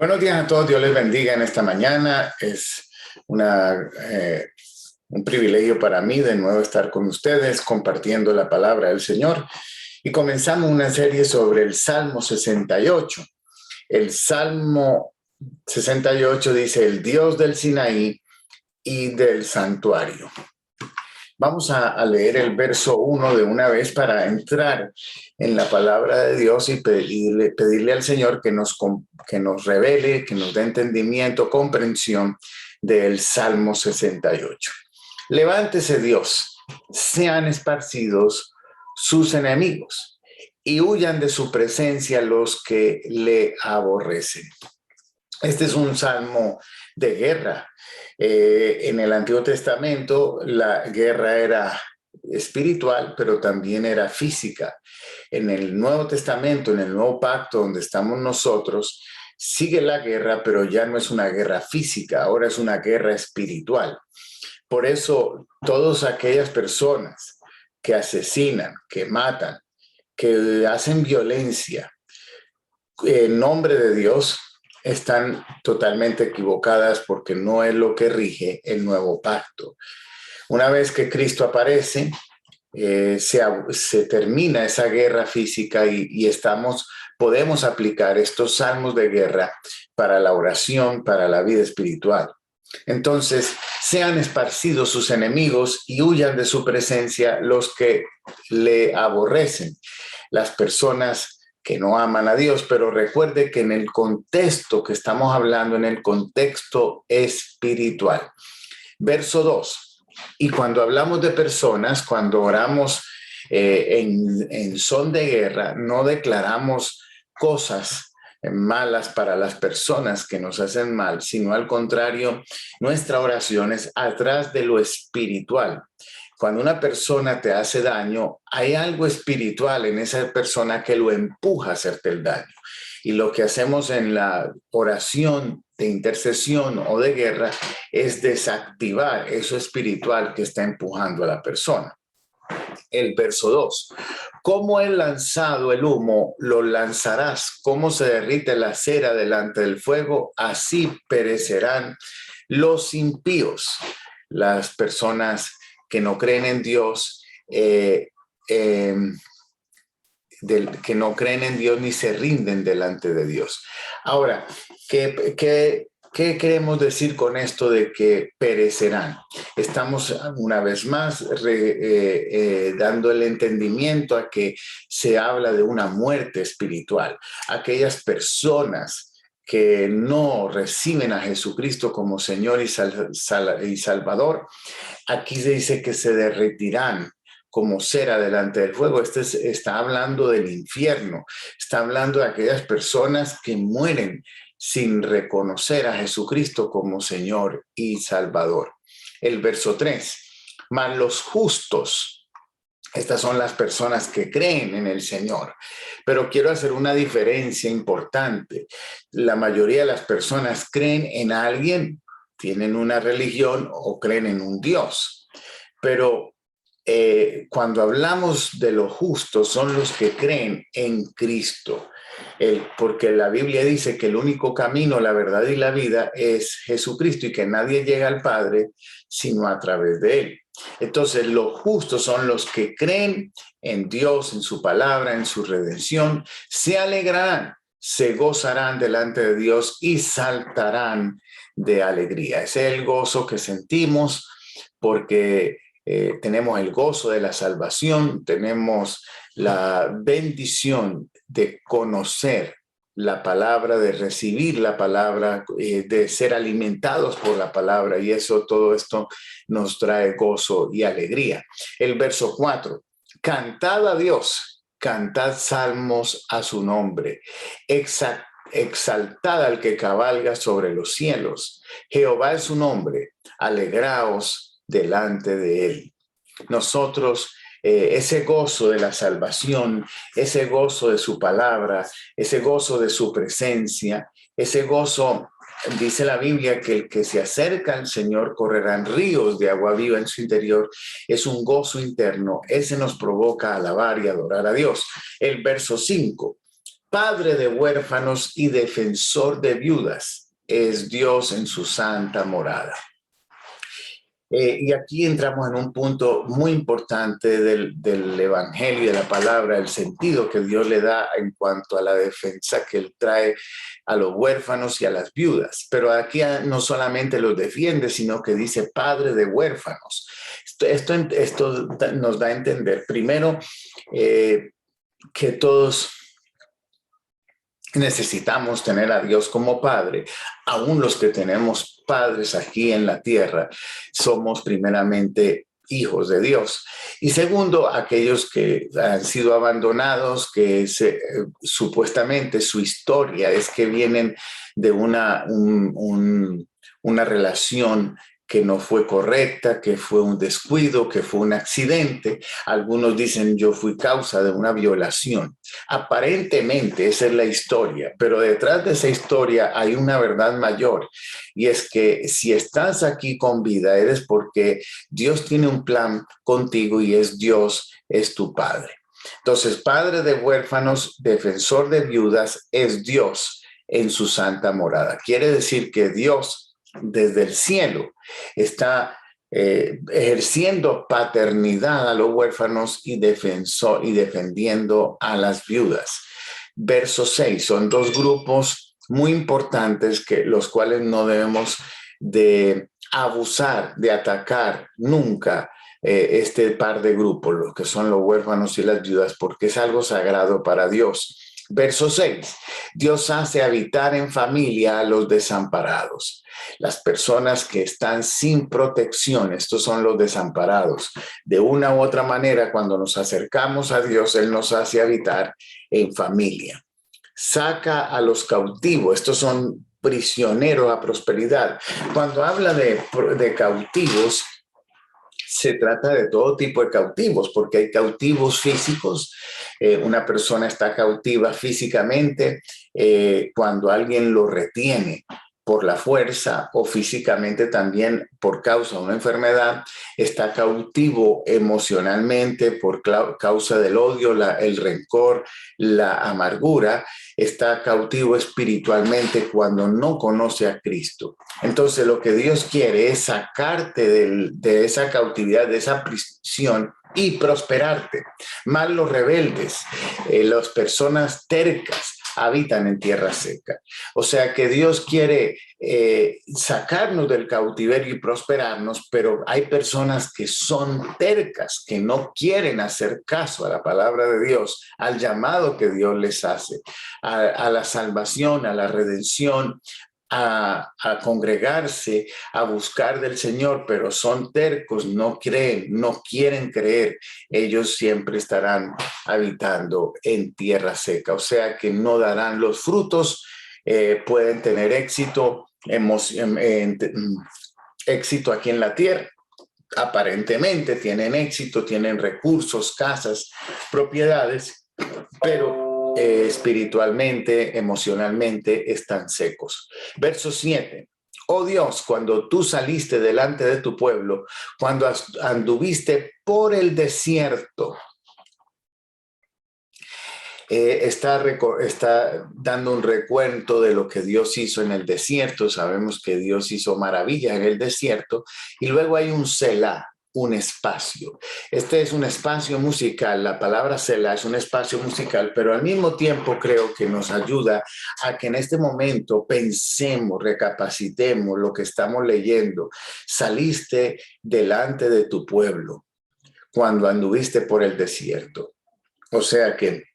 Buenos días a todos, Dios les bendiga en esta mañana. Es un privilegio para mí de nuevo estar con ustedes compartiendo la palabra del Señor. Y comenzamos una serie sobre el Salmo 68. El Salmo 68 dice: el Dios del Sinaí y del santuario. Vamos a leer el verso 1 de una vez para entrar en la palabra de Dios y pedirle al Señor que nos revele, que nos dé entendimiento, comprensión del Salmo 68. Levántese Dios, sean esparcidos sus enemigos y huyan de su presencia los que le aborrecen. Este es un salmo de guerra. En el Antiguo Testamento la guerra era espiritual, pero también era física. En el Nuevo Testamento, en el Nuevo Pacto, donde estamos nosotros, sigue la guerra, pero ya no es una guerra física, ahora es una guerra espiritual. Por eso, todas aquellas personas que asesinan, que matan, que hacen violencia en nombre de Dios, están totalmente equivocadas porque no es lo que rige el nuevo pacto. Una vez que Cristo aparece, se termina esa guerra física y podemos aplicar estos salmos de guerra para la oración, para la vida espiritual. Entonces, sean esparcidos sus enemigos y huyan de su presencia los que le aborrecen, las personas que no aman a Dios, pero recuerde que en el contexto que estamos hablando, en el contexto espiritual. Verso 2. Y cuando hablamos de personas, cuando oramos en son de guerra, no declaramos cosas malas para las personas que nos hacen mal, sino al contrario, nuestra oración es atrás de lo espiritual. Cuando una persona te hace daño, hay algo espiritual en esa persona que lo empuja a hacerte el daño. Y lo que hacemos en la oración de intercesión o de guerra es desactivar eso espiritual que está empujando a la persona. El verso 2. Como he lanzado el humo, lo lanzarás. Como se derrite la cera delante del fuego, así perecerán los impíos. Las personas que no creen en Dios, que no creen en Dios ni se rinden delante de Dios. Ahora, ¿qué queremos decir con esto de que perecerán? Estamos una vez más dando el entendimiento a que se habla de una muerte espiritual. Aquellas personas que no reciben a Jesucristo como Señor y Salvador, aquí se dice que se derretirán como cera delante del fuego. Está hablando del infierno, está hablando de aquellas personas que mueren sin reconocer a Jesucristo como Señor y Salvador. El verso 3, mas los justos, estas son las personas que creen en el Señor. Pero quiero hacer una diferencia importante. La mayoría de las personas creen en alguien, tienen una religión o creen en un Dios. Pero cuando hablamos de los justos, son los que creen en Cristo. Porque la Biblia dice que el único camino, la verdad y la vida es Jesucristo y que nadie llega al Padre sino a través de Él. Entonces, los justos son los que creen en Dios, en su palabra, en su redención, se alegrarán, se gozarán delante de Dios y saltarán de alegría. Ese es el gozo que sentimos porque tenemos el gozo de la salvación, tenemos la bendición de conocer la palabra, de recibir la palabra, de ser alimentados por la palabra, y todo esto nos trae gozo y alegría. El verso 4, cantad a Dios, cantad salmos a su nombre, exaltad al que cabalga sobre los cielos. Jehová es su nombre, alegraos delante de él. Nosotros, ese gozo de la salvación, ese gozo de su palabra, ese gozo de su presencia, ese gozo, dice la Biblia, que el que se acerca al Señor correrán ríos de agua viva en su interior. Es un gozo interno. Ese nos provoca a alabar y adorar a Dios. El verso 5. Padre de huérfanos y defensor de viudas es Dios en su santa morada. Y aquí entramos en un punto muy importante del Evangelio y de la palabra, el sentido que Dios le da en cuanto a la defensa que Él trae a los huérfanos y a las viudas. Pero aquí no solamente los defiende, sino que dice Padre de huérfanos. Esto nos da a entender, primero, que todos necesitamos tener a Dios como Padre. Aún los que tenemos padres aquí en la tierra, somos primeramente hijos de Dios. Y segundo, aquellos que han sido abandonados, que supuestamente su historia es que vienen de una relación que no fue correcta, que fue un descuido, que fue un accidente. Algunos dicen, yo fui causa de una violación. Aparentemente esa es la historia, pero detrás de esa historia hay una verdad mayor, y es que si estás aquí con vida, eres porque Dios tiene un plan contigo y Dios es tu Padre. Entonces, Padre de huérfanos, defensor de viudas, es Dios en su santa morada. Quiere decir que Dios desde el cielo está ejerciendo paternidad a los huérfanos y defendiendo a las viudas. Verso 6, son dos grupos muy importantes los cuales no debemos de abusar, de atacar nunca este par de grupos, los que son los huérfanos y las viudas, porque es algo sagrado para Dios. Verso 6, Dios hace habitar en familia a los desamparados. Las personas que están sin protección, estos son los desamparados. De una u otra manera, cuando nos acercamos a Dios, Él nos hace habitar en familia. Saca a los cautivos, estos son prisioneros a prosperidad. Cuando habla de cautivos, se trata de todo tipo de cautivos, porque hay cautivos físicos. Una persona está cautiva físicamente cuando alguien lo retiene por la fuerza, o físicamente también por causa de una enfermedad. Está cautivo emocionalmente por causa del odio, el rencor, la amargura. Está cautivo espiritualmente cuando no conoce a Cristo. Entonces lo que Dios quiere es sacarte de esa cautividad, de esa prisión, y prosperarte. Más los rebeldes, las personas tercas, habitan en tierra seca. O sea que Dios quiere sacarnos del cautiverio y prosperarnos, pero hay personas que son tercas, que no quieren hacer caso a la palabra de Dios, al llamado que Dios les hace, a la salvación, a la redención, a congregarse, a buscar del Señor, pero son tercos, no creen, no quieren creer. Ellos siempre estarán habitando en tierra seca, o sea que no darán los frutos. Pueden tener éxito, éxito aquí en la tierra. Aparentemente tienen éxito, tienen recursos, casas, propiedades, pero espiritualmente, emocionalmente están secos. Verso 7. Oh Dios, cuando tú saliste delante de tu pueblo, cuando anduviste por el desierto, está dando un recuento de lo que Dios hizo en el desierto. Sabemos que Dios hizo maravillas en el desierto, y luego hay un Selah, un espacio. Este es un espacio musical. La palabra Selah es un espacio musical, pero al mismo tiempo creo que nos ayuda a que en este momento pensemos, recapacitemos lo que estamos leyendo. Saliste delante de tu pueblo cuando anduviste por el desierto. O sea que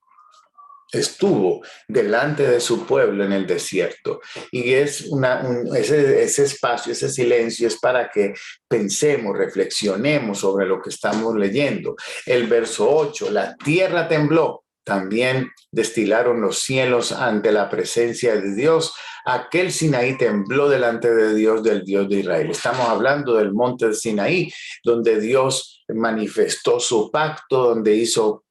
estuvo delante de su pueblo en el desierto, y ese espacio, ese silencio es para que pensemos, reflexionemos sobre lo que estamos leyendo. El verso 8, la tierra tembló, también destilaron los cielos ante la presencia de Dios. Aquel Sinaí tembló delante de Dios, del Dios de Israel. Estamos hablando del monte de Sinaí, donde Dios manifestó su pacto, donde hizo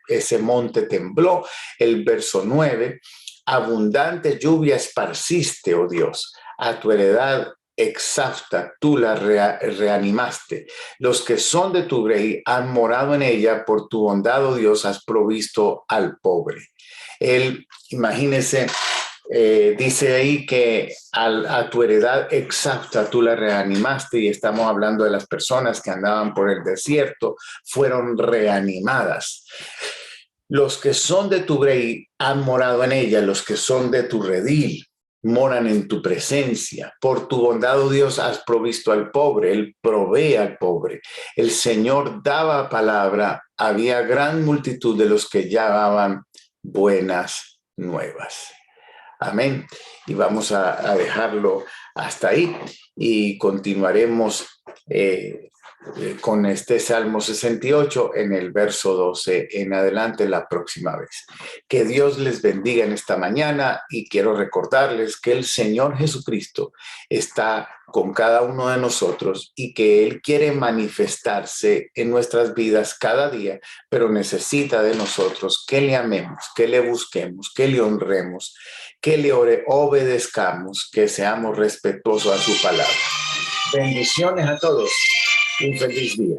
ese monte tembló. El verso 9, abundante lluvia esparciste, oh Dios, a tu heredad exhausta, tú la reanimaste. Los que son de tu grey han morado en ella, por tu bondad, oh Dios, has provisto al pobre. Él, imagínese, dice ahí que a tu heredad exhausta tú la reanimaste, y estamos hablando de las personas que andaban por el desierto, fueron reanimadas. Los que son de tu grey han morado en ella, los que son de tu redil moran en tu presencia. Por tu bondad, oh Dios, has provisto al pobre. Él provee al pobre. El Señor daba palabra. Había gran multitud de los que llevaban buenas nuevas. Amén. Y vamos a dejarlo hasta ahí y continuaremos con este Salmo 68 en el verso 12 en adelante la próxima vez. Que Dios les bendiga en esta mañana, y quiero recordarles que el Señor Jesucristo está con cada uno de nosotros y que Él quiere manifestarse en nuestras vidas cada día, pero necesita de nosotros que le amemos, que le busquemos, que le honremos, que le obedezcamos, que seamos respetuosos a su palabra. Bendiciones a todos. Un feliz día.